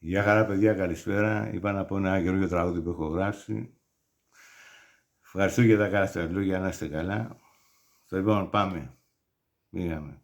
Γεια χαρά παιδιά, καλησπέρα. Είπα να πω ένα καινούργιο τραγούδι που έχω γράψει. Ευχαριστώ για τα καλά σας λόγια, να είστε καλά. Στο επόμενο πάμε. Πήγαμε.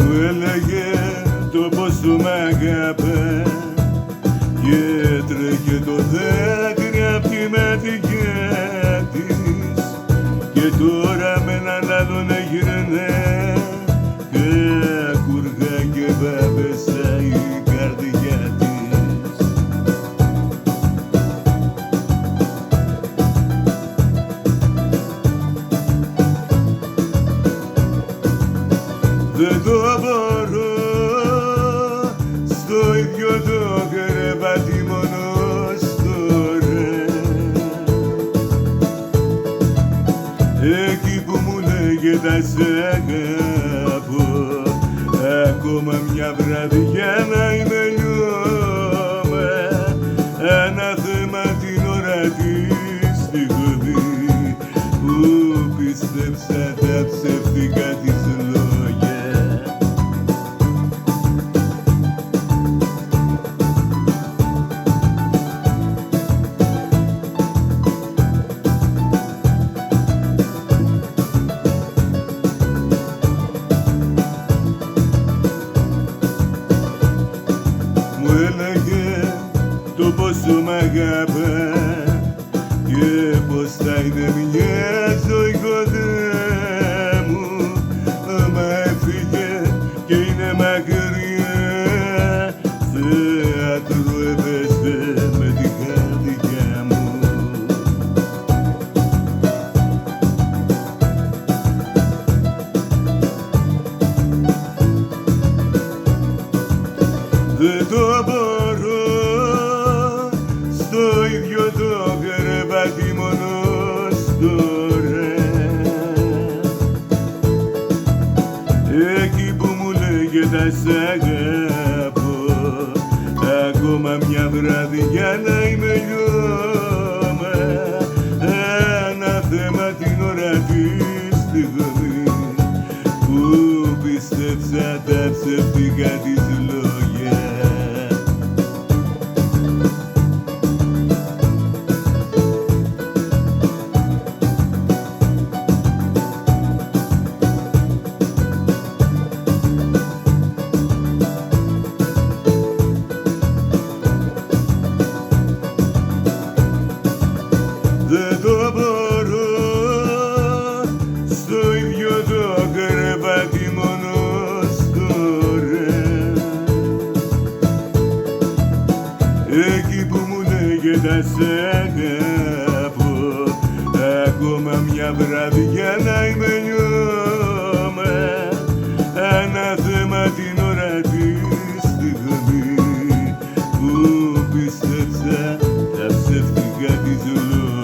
Μου έλεγε το πως του μ' αγάπε και έτρεχε το δάκρυ απ' τη ματιά της και τώρα με έναν άλλον έγιναινε κακούργα και βάπεσα η καρδιά της. Δεν το μπορώ στο ίδιο το κρεβάτι μόνος τώρα, εκεί που μου λέγεται σ' αγαπώ, ακόμα μια βραδιά να είμαι λιώμα, ανάθεμα την ώρα τη στιγμή που πίστεψα τα ψεύτικα της λόγια. Μου έλεγε το πόσο μ' αγάπα και πως θα είναι μια ζωή κοντά μου, μα έφυγε και είναι μακριά, θέατρο έπαιζε με την καρδιά μου. Δεν το μπορώ στο ίδιο το κρεβάτι μόνος τώρα, εκεί που μου λέγεται σ' αγαπώ, ακόμα μια βραδιά να είμαι λιώμα, ανάθεμα την ώρα τη στιγμή που πίστεψα τα ψεύτικα της λόγια. Δεν το μπορώ στο ίδιο το κρεβάτι μόνος τώρα, εκεί που μου λέγεται σ' αγαπώ, ακόμα μια βραδιά να είμαι λιώμα, ανάθεμα την ώρα τη στιγμή που πίστεψα τα ψεύτικα της λόγια.